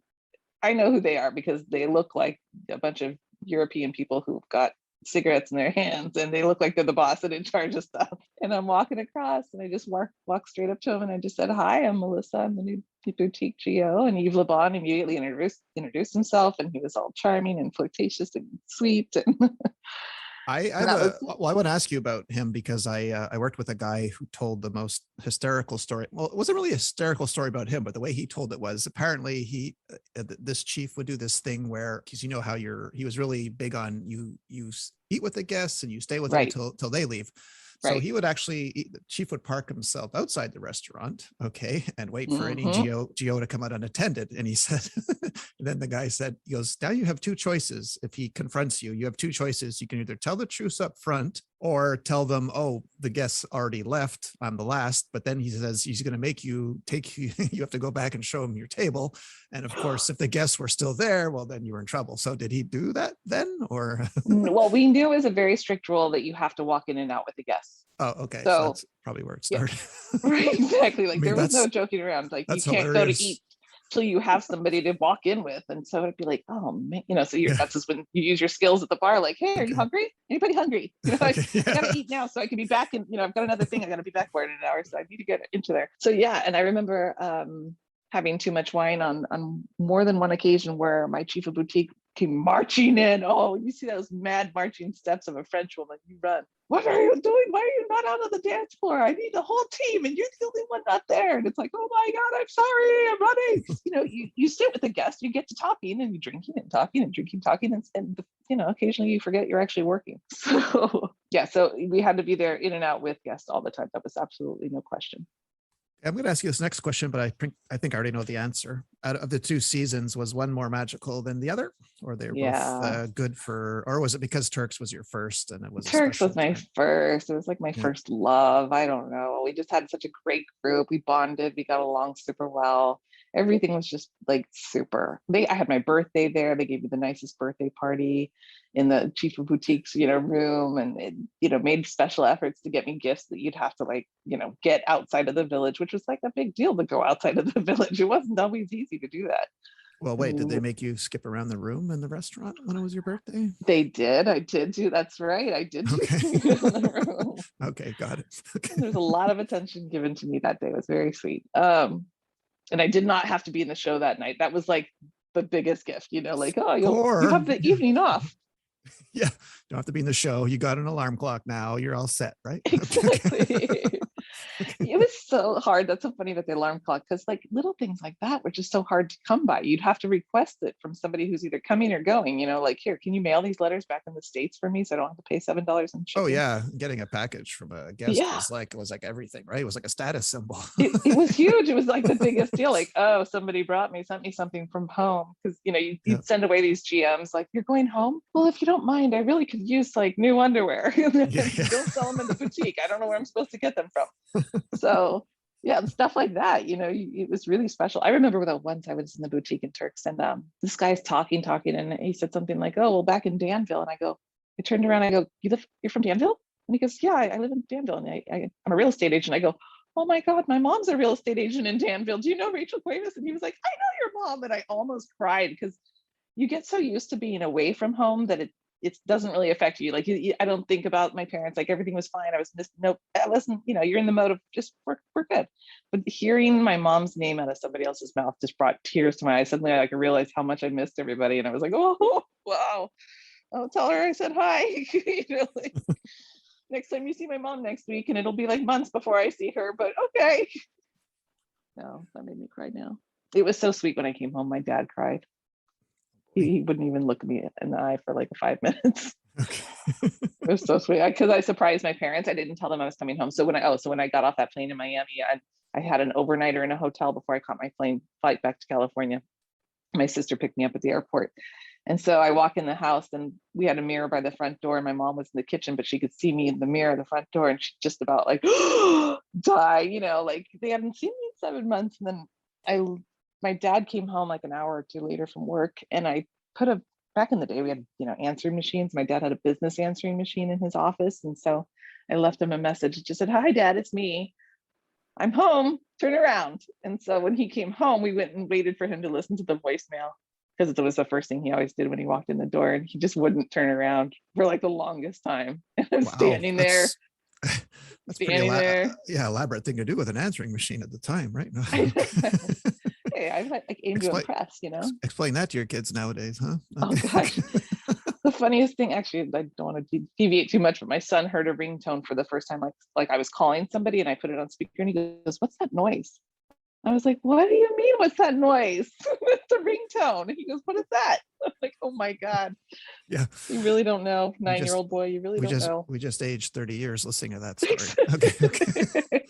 who they are because they look like a bunch of European people who've got cigarettes in their hands and they look like they're the boss and in charge of stuff. And I'm walking across and I just walk straight up to him and I just said, hi, I'm Melissa. I'm the new Boutique G.O. And Yves Le Bon immediately introduced himself and he was all charming and flirtatious and sweet. And I want to ask you about him because I worked with a guy who told the most hysterical story. Well, it wasn't really a hysterical story about him, but the way he told it was apparently this chief would do this thing where, because how he was really big on you eat with the guests and you stay with them till they leave. So he would the chief would park himself outside the restaurant, okay, and wait for any GO to come out unattended. And he said, and then the guy said, he goes, now you have two choices. If he confronts you, you have two choices. You can either tell the truth up front or tell them, oh, the guests already left. I'm the last. But then he says he's going to make you you have to go back and show him your table. And of course, if the guests were still there, well, then you were in trouble. So did he do that then? Or well, we knew it was a very strict rule that you have to walk in and out with the guests. Oh, okay. So that's probably where it started. Yeah. Right, exactly. There was no joking around. You can't hilarious. Go to eat till you have somebody to walk in with. And so it'd be like, oh man, so that's just when you use your skills at the bar. Like, hey, are you hungry? Anybody hungry? I gotta eat now so I can be back in, I've got another thing I gotta be back for in an hour. So I need to get into there. So yeah. And I remember having too much wine on more than one occasion where my chief of boutique came marching in. Oh, you see those mad marching steps of a French woman, you run. What are you doing? Why are you not out on the dance floor? I need the whole team and you're the only one not there. And it's like, oh my God, I'm sorry, I'm running. You sit with the guest, you get to talking and you're drinking and talking and drinking, talking. And occasionally you forget you're actually working. So yeah, so we had to be there in and out with guests all the time. That was absolutely no question. I'm going to ask you this next question, but I think I already know the answer. Out of the two seasons, was one more magical than the other, or they were both good for? Or was it because Turks was your first, and it was Turks was my first? It was like my first love. I don't know. We just had such a great group. We bonded. We got along super well. Everything was just like super. I had my birthday there. They gave me the nicest birthday party in the chief of boutiques, room, and it, made special efforts to get me gifts that you'd have to get outside of the village, which was like a big deal to go outside of the village. It wasn't always easy to do that. Well, wait, did they make you skip around the room in the restaurant when it was your birthday? They did. I did too. That's right. I did. Okay. Okay, got it. Okay. There's a lot of attention given to me that day. It was very sweet. And I did not have to be in the show that night. That was like the biggest gift, you have the evening off. Yeah, you don't have to be in the show. You got an alarm clock now. You're all set, right? Exactly. It was so hard. That's so funny about the alarm clock, because little things like that were just so hard to come by. You'd have to request it from somebody who's either coming or going, here, can you mail these letters back in the States for me so I don't have to pay $7 in shipping? Oh yeah. Getting a package from a guest was like everything, right? It was like a status symbol. It was huge. It was like the biggest deal. Oh, somebody sent me something from home. Because, you'd send away these GMs you're going home? Well, if you don't mind, I really could use new underwear. Don't sell them in the boutique. I don't know where I'm supposed to get them from. So yeah, stuff like that, it was really special. I remember that once I was in the boutique in Turks, and this guy's talking, and he said something like, "Oh, well, back in Danville." And I turned around, I go, you're from Danville? And he goes, "Yeah, I live in Danville, and I'm a real estate agent." I go, "Oh my God, my mom's a real estate agent in Danville. Do you know Rachel Cuevas?" And he was like, "I know your mom." And I almost cried, because you get so used to being away from home that it doesn't really affect you. Like I don't think about my parents, like everything was fine. I was just, nope, I wasn't, you're in the mode of just, we're good. But hearing my mom's name out of somebody else's mouth just brought tears to my eyes. Suddenly I realized how much I missed everybody. And I was like, oh, wow. I'll tell her I said hi. Like, next time you see my mom next week, and it'll be like months before I see her, but okay. No, that made me cry now. It was so sweet when I came home. My dad cried. He wouldn't even look me in the eye for like 5 minutes. Okay. It was so sweet, because I surprised my parents. I didn't tell them I was coming home. So when I got off that plane in Miami, I had an overnighter in a hotel before I caught my flight back to California. My sister picked me up at the airport. And so I walk in the house, and we had a mirror by the front door. My mom was in the kitchen, but she could see me in the mirror of the front door, and she just about like die, like they hadn't seen me in 7 months. And then my dad came home like an hour or two later from work, and I back in the day we had, answering machines. My dad had a business answering machine in his office. And so I left him a message. It just said, "Hi, Dad, it's me. I'm home. Turn around." And so when he came home, we went and waited for him to listen to the voicemail, because it was the first thing he always did when he walked in the door, and he just wouldn't turn around for like the longest time. And I'm standing there. That's pretty elaborate thing to do with an answering machine at the time, right? Hey, I'm like aim to impress, Explain that to your kids nowadays, huh? Oh gosh. The funniest thing, actually, I don't want to deviate too much, but my son heard a ringtone for the first time, like I was calling somebody, and I put it on speaker, and he goes, "What's that noise?" I was like, "What do you mean, what's that noise?" "It's a ringtone." And he goes, "What is that?" I'm like, oh my God. Yeah. You really don't know. 9-year-old boy, you really don't know. We just aged 30 years listening to that story. Okay.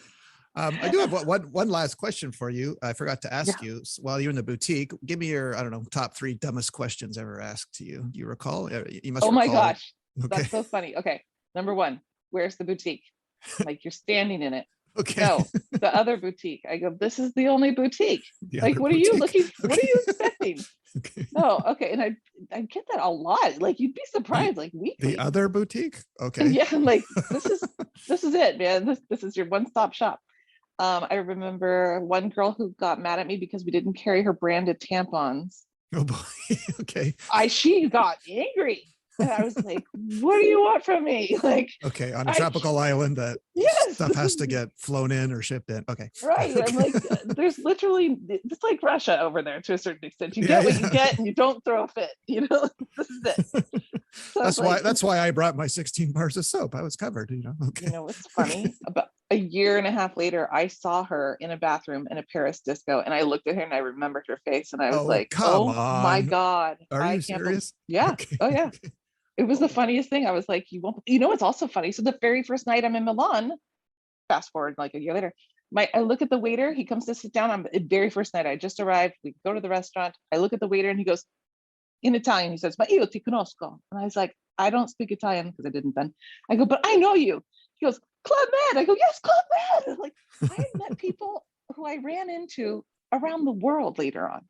I do have one last question for you. I forgot to ask you while you're in the boutique. Give me your, I don't know, top 3 dumbest questions ever asked to you. Do you recall? You must. Oh my gosh, okay. That's so funny. Okay, number 1, where's the boutique? Like you're standing in it. Okay. No, the other boutique. I go, this is the only boutique. Like, what boutique? are you looking? Okay. What are you expecting? Okay. No, okay, and I get that a lot. Like you'd be surprised. Like weekly. The other boutique. Okay. Yeah, like this is it, man. This is your one-stop shop. I remember one girl who got mad at me because we didn't carry her branded tampons. Oh boy. Okay. She got angry. And I was like, "What do you want from me?" Like, okay, on a tropical island that stuff has to get flown in or shipped in. Okay. Right. Okay. I'm like, there's literally, it's like Russia over there to a certain extent. You get what you get, and you don't throw a fit. This is it. So that's why I brought my 16 bars of soap. I was covered. Okay. What's funny? About a year and a half later, I saw her in a bathroom in a Paris disco, and I looked at her and I remembered her face, and I was like, "Oh my God, are you serious?" Yeah. Okay. Oh yeah. Okay. It was the funniest thing. I was like, "You won't." It's also funny. So the very first night I'm in Milan, fast forward like a year later, I look at the waiter. He comes to sit down. On the very first night, I just arrived. We go to the restaurant. I look at the waiter, and he goes in Italian. He says, "Ma io ti conosco," and I was like, "I don't speak Italian," because I didn't then. I go, "But I know you." He goes, "Club Med." I go, "Yes, Club Med." Like I met people who I ran into around the world later on.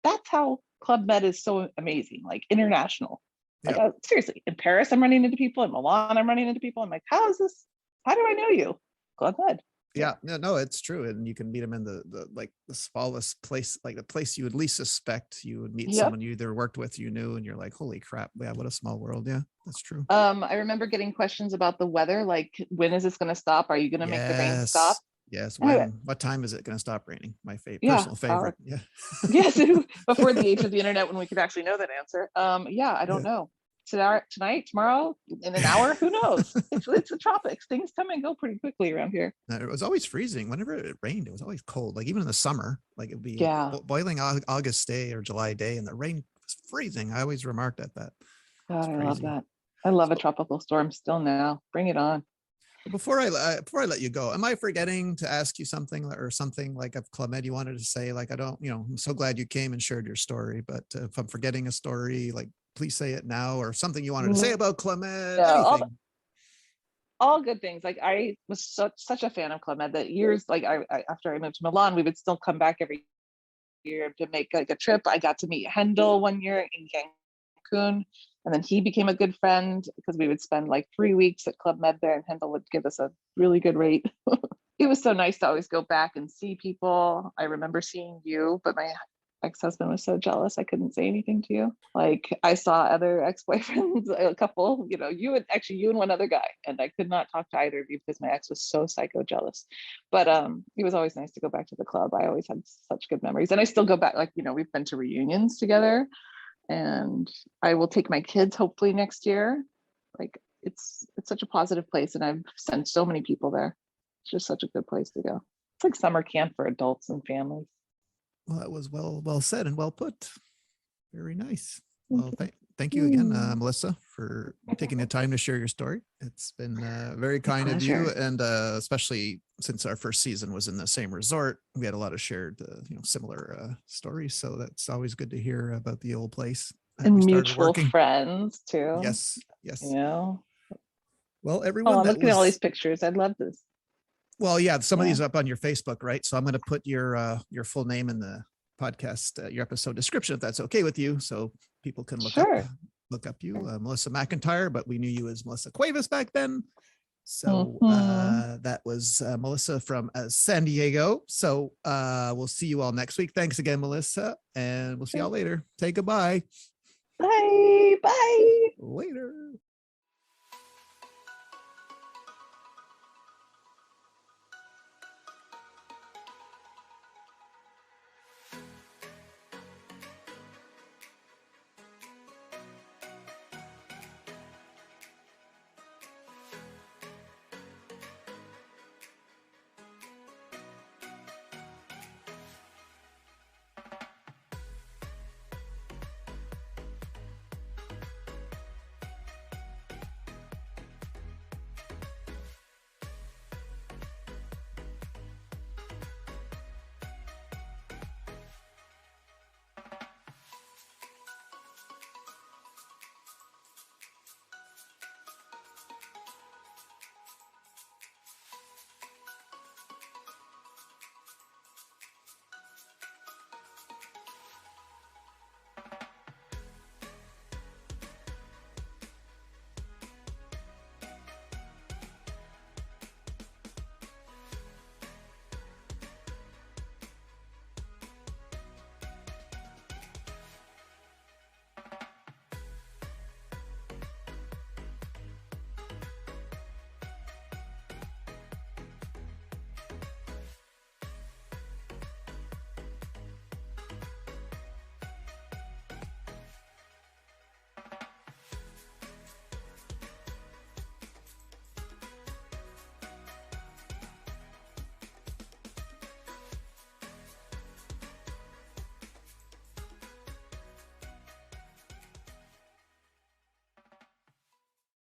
That's how Club Med is so amazing, like international. Like seriously, in Paris, I'm running into people. In Milan, I'm running into people. I'm like, how is this? How do I know you? Club Med. Yeah, no, it's true. And you can meet them in the smallest place, like the place you would least suspect. You would meet someone you either worked with, you knew, and you're like, holy crap. Yeah, what a small world. Yeah, that's true. I remember getting questions about the weather, like, when is this going to stop? Are you going to make the rain stop? Yes. What time is it going to stop raining? My personal favorite. Yeah. Yes. Before the age of the internet, when we could actually know that answer. I don't know. Tonight, tomorrow, in an hour, who knows? It's the tropics. Things come and go pretty quickly around here. It was always freezing. Whenever it rained, it was always cold. Like even in the summer, like it'd be boiling August day or July day, and the rain was freezing. I always remarked at that. God, I love that. I love a tropical storm still now. Bring it on. Before I let you go, am I forgetting to ask you something like of Club Med you wanted to say? Like, I don't, I'm so glad you came and shared your story, but if I'm forgetting a story, like, please say it now, or something you wanted to say about Club Med. all good things. Like I was such a fan of Club Med that years, like I after I moved to Milan, we would still come back every year to make like a trip. I got to meet Hendel one year in Cancun, and then he became a good friend because we would spend like 3 weeks at Club Med there, and Hendel would give us a really good rate. It was so nice to always go back and see people. I remember seeing you, but my ex-husband was so jealous I couldn't say anything to you. Like I saw other ex-boyfriends, a couple, you and one other guy, and I could not talk to either of you because my ex was so psycho jealous. But it was always nice to go back to the club. I always had such good memories, and I still go back. Like we've been to reunions together, and I will take my kids hopefully next year. Like it's such a positive place, and I've sent so many people there. It's just such a good place to go. It's like summer camp for adults and families. Well, that was well said and well put. Very nice. Well, thank you again, Melissa, for taking the time to share your story. It's been very kind of you, and especially since our first season was in the same resort, we had a lot of shared, similar stories. So that's always good to hear about the old place. And mutual friends too. Yes. Well, everyone. Oh, I'm looking at all these pictures. I love this. Well, yeah, some of these up on your Facebook, right? So I'm going to put your full name in the podcast, your episode description, if that's okay with you, so people can look up you, Melissa McIntyre. But we knew you as Melissa Cuevas back then. So that was Melissa from San Diego. So we'll see you all next week. Thanks again, Melissa, and we'll see y'all later. Say goodbye. Bye. Later.